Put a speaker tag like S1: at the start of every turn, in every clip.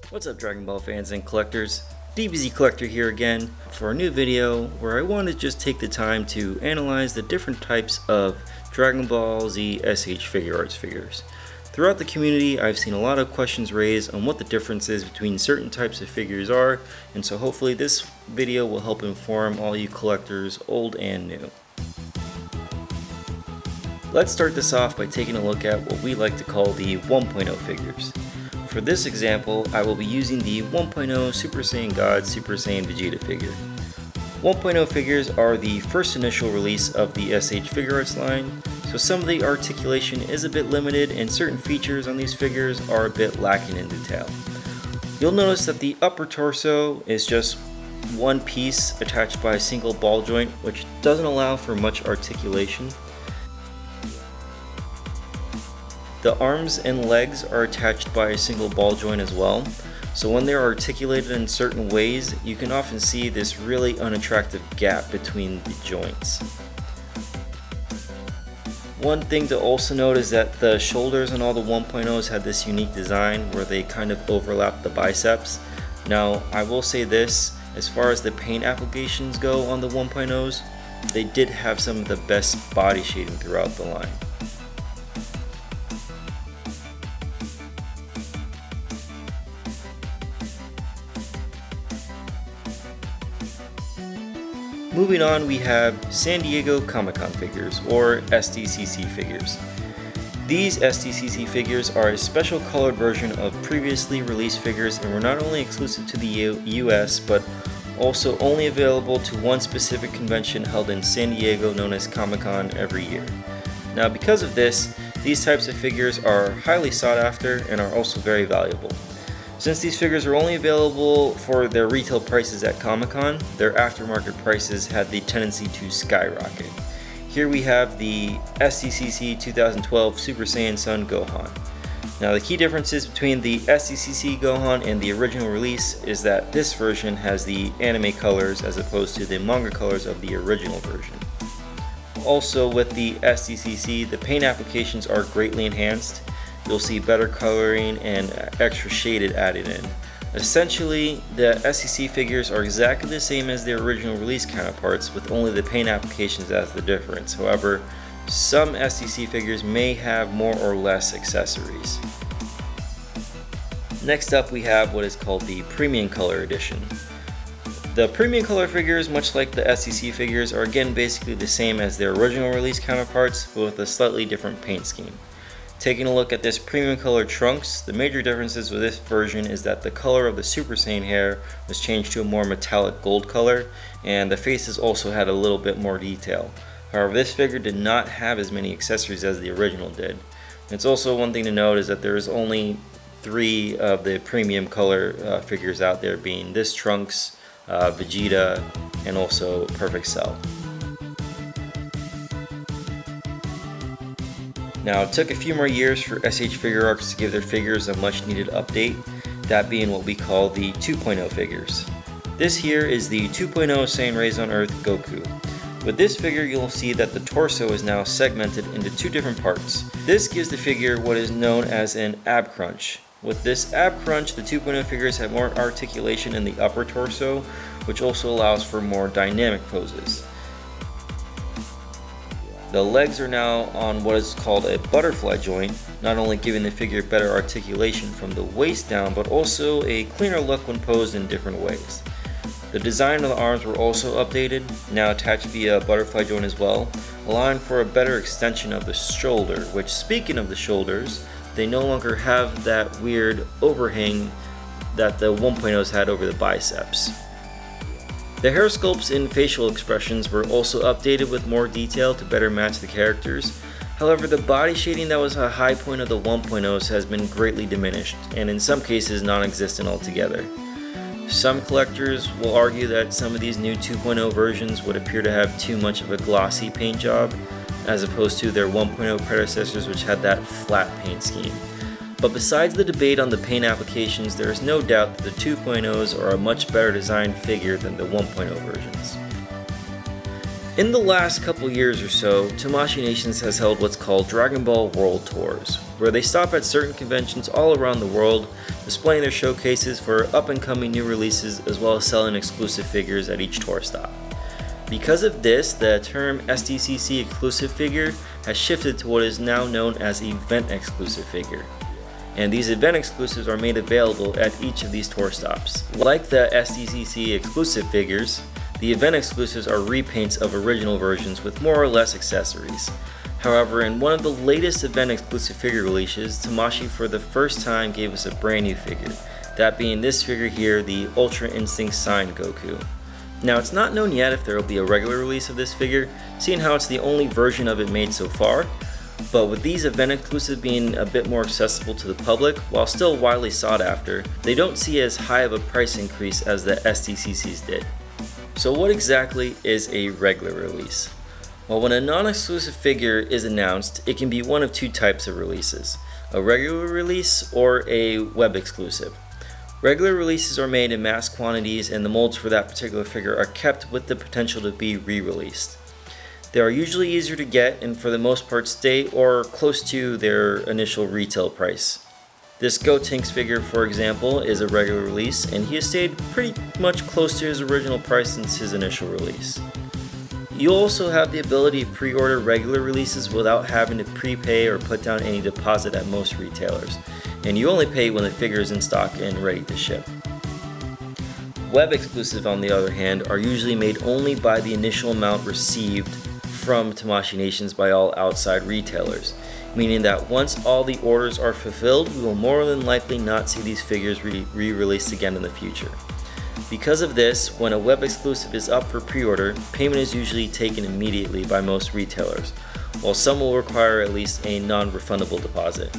S1: What's up, Dragon Ball fans and collectors? DBZ Collector here again for a new video where I want to just take the time to analyze the different types of Dragon Ball Z SH Figuarts figures. Throughout the community, I've seen a lot of questions raised on what the differences between certain types of figures are, and so hopefully this video will help inform all you collectors, old and new. Let's start this off by taking a look at what we like to call the 1.0 figures. For this example, I will be using the 1.0 Super Saiyan God Super Saiyan Vegeta figure. 1.0 figures are the first initial release of the SH Figuarts line, so some of the articulation is a bit limited and certain features on these figures are a bit lacking in detail. You'll notice that the upper torso is just one piece attached by a single ball joint, which doesn't allow for much articulation. The arms and legs are attached by a single ball joint as well, so when they're articulated in certain ways, you can often see this really unattractive gap between the joints. One thing to also note is that the shoulders on all the 1.0s had this unique design where they kind of overlap the biceps. Now, I will say this, as far as the paint applications go on the 1.0s, they did have some of the best body shading throughout the line. Moving on, we have San Diego Comic-Con figures, or SDCC figures. These SDCC figures are a special colored version of previously released figures and were not only exclusive to the US, but also only available to one specific convention held in San Diego known as Comic-Con every year. Now, because of this, these types of figures are highly sought after and are also very valuable. Since these figures are only available for their retail prices at Comic-Con, their aftermarket prices had the tendency to skyrocket. Here we have the SDCC 2012 Super Saiyan Son Gohan. Now, the key differences between the SDCC Gohan and the original release is that this version has the anime colors as opposed to the manga colors of the original version. Also, with the SDCC, the paint applications are greatly enhanced. You'll see better coloring and extra shaded added in. Essentially, the SDCC figures are exactly the same as their original release counterparts, with only the paint applications as the difference. However, some SDCC figures may have more or less accessories. Next up, we have what is called the Premium Color Edition. The Premium Color figures, much like the SDCC figures, are again basically the same as their original release counterparts, but with a slightly different paint scheme. Taking a look at this Premium Color Trunks, the major differences with this version is that the color of the Super Saiyan hair was changed to a more metallic gold color, and the faces also had a little bit more detail. However, this figure did not have as many accessories as the original did. It's also one thing to note is that there is only 3 of the Premium Color figures out there, being this Trunks, Vegeta, and also Perfect Cell. Now, it took a few more years for SH Figuarts to give their figures a much needed update, that being what we call the 2.0 figures. This here is the 2.0 Saiyan Raised on Earth Goku. With this figure, you'll see that the torso is now segmented into 2 different parts. This gives the figure what is known as an ab crunch. With this ab crunch, the 2.0 figures have more articulation in the upper torso, which also allows for more dynamic poses. The legs are now on what is called a butterfly joint, not only giving the figure better articulation from the waist down, but also a cleaner look when posed in different ways. The design of the arms were also updated, now attached via a butterfly joint as well, allowing for a better extension of the shoulder, which, speaking of the shoulders, they no longer have that weird overhang that the 1.0s had over the biceps. The hair sculpts and facial expressions were also updated with more detail to better match the characters. However, the body shading that was a high point of the 1.0s has been greatly diminished, and in some cases non-existent altogether. Some collectors will argue that some of these new 2.0 versions would appear to have too much of a glossy paint job, as opposed to their 1.0 predecessors, which had that flat paint scheme. But besides the debate on the paint applications, there is no doubt that the 2.0s are a much better designed figure than the 1.0 versions. In the last couple years or so, Tamashii Nations has held what's called Dragon Ball World Tours, where they stop at certain conventions all around the world, displaying their showcases for up-and-coming new releases as well as selling exclusive figures at each tour stop. Because of this, the term SDCC exclusive figure has shifted to what is now known as event exclusive figure. And these event exclusives are made available at each of these tour stops. Like the SDCC exclusive figures, the event exclusives are repaints of original versions with more or less accessories. However, in one of the latest event exclusive figure releases, Tamashii for the first time gave us a brand new figure, that being this figure here, the Ultra Instinct Saiyan Goku. Now, it's not known yet if there will be a regular release of this figure, seeing how it's the only version of it made so far, but with these event exclusives being a bit more accessible to the public, while still widely sought after, they don't see as high of a price increase as the SDCCs did. So what exactly is a regular release? Well, when a non-exclusive figure is announced, it can be one of two types of releases, a regular release or a web exclusive. Regular releases are made in mass quantities and the molds for that particular figure are kept with the potential to be re-released. They are usually easier to get and for the most part stay or close to their initial retail price. This Gotenks figure, for example, is a regular release and he has stayed pretty much close to his original price since his initial release. You also have the ability to pre-order regular releases without having to prepay or put down any deposit at most retailers, and you only pay when the figure is in stock and ready to ship. Web exclusives, on the other hand, are usually made only by the initial amount received from Tamashii Nations by all outside retailers, meaning that once all the orders are fulfilled, we will more than likely not see these figures re-released again in the future. Because of this, when a web exclusive is up for pre-order, payment is usually taken immediately by most retailers, while some will require at least a non-refundable deposit.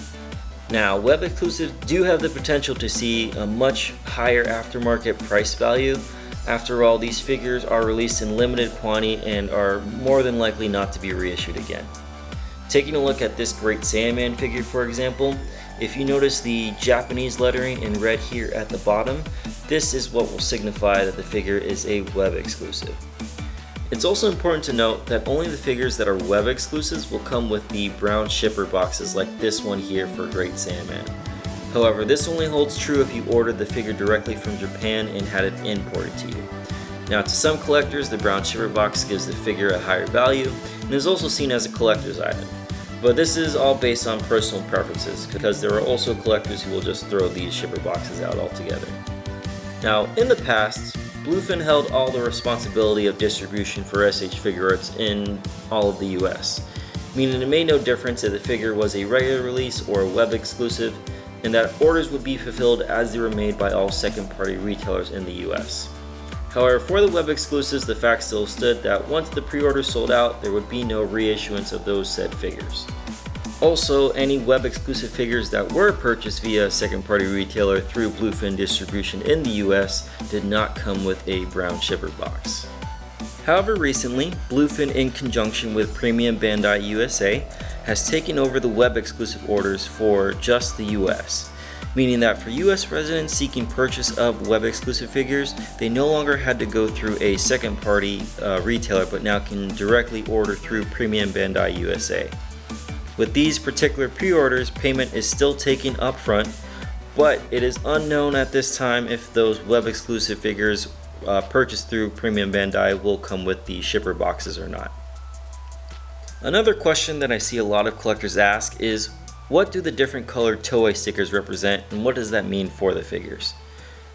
S1: Now, web exclusives do have the potential to see a much higher aftermarket price value. After all, these figures are released in limited quantity and are more than likely not to be reissued again. Taking a look at this great Saiyan figure, for example, if you notice the Japanese lettering in red here at the bottom, this is what will signify that the figure is a web exclusive. It's also important to note that only the figures that are web exclusives will come with the brown shipper boxes like this one here for Great Saiyan. However, this only holds true if you ordered the figure directly from Japan and had it imported to you. Now, to some collectors, the brown shipper box gives the figure a higher value and is also seen as a collector's item. But this is all based on personal preferences, because there are also collectors who will just throw these shipper boxes out altogether. Now, in the past, Bluefin held all the responsibility of distribution for SH Figuarts in all of the US, meaning it made no difference if the figure was a regular release or a web exclusive, and that orders would be fulfilled as they were made by all second-party retailers in the US. However, for the web exclusives, the fact still stood that once the pre-order sold out, there would be no reissuance of those said figures. Also, any web exclusive figures that were purchased via a second-party retailer through Bluefin distribution in the US did not come with a brown shipper box. However, recently, Bluefin, in conjunction with Premium Bandai USA, has taken over the web exclusive orders for just the US, meaning that for US residents seeking purchase of web exclusive figures, they no longer had to go through a second party retailer, but now can directly order through Premium Bandai USA. With these particular pre-orders, payment is still taken upfront, but it is unknown at this time if those web exclusive figures purchased through Premium Bandai will come with the shipper boxes or not. Another question that I see a lot of collectors ask is, what do the different colored Toei stickers represent and what does that mean for the figures?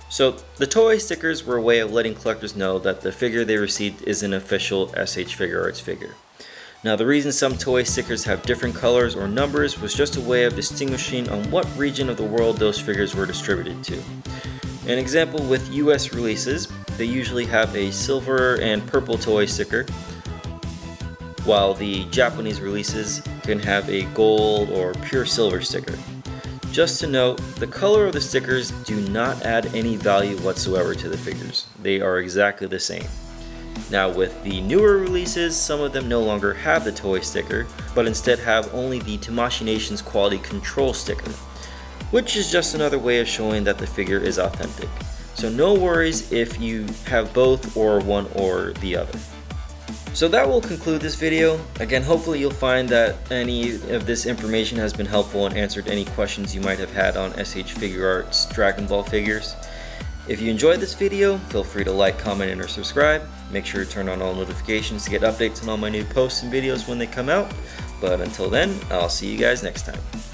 S1: So the Toei stickers were a way of letting collectors know that the figure they received is an official SH Figuarts figure. Now, the reason some Toei stickers have different colors or numbers was just a way of distinguishing on what region of the world those figures were distributed to. An example with US releases, they usually have a silver and purple Toei sticker, while the Japanese releases can have a gold or pure silver sticker. Just to note, the color of the stickers do not add any value whatsoever to the figures. They are exactly the same. Now, with the newer releases, some of them no longer have the Toei sticker, but instead have only the Tamashii Nations quality control sticker. which is just another way of showing that the figure is authentic. So no worries if you have both or one or the other. So that will conclude this video. Again, hopefully you'll find that any of this information has been helpful and answered any questions you might have had on SH Figuarts Dragon Ball figures. If you enjoyed this video, feel free to like, comment, and or subscribe. Make sure to turn on all notifications to get updates on all my new posts and videos when they come out. But until then, I'll see you guys next time.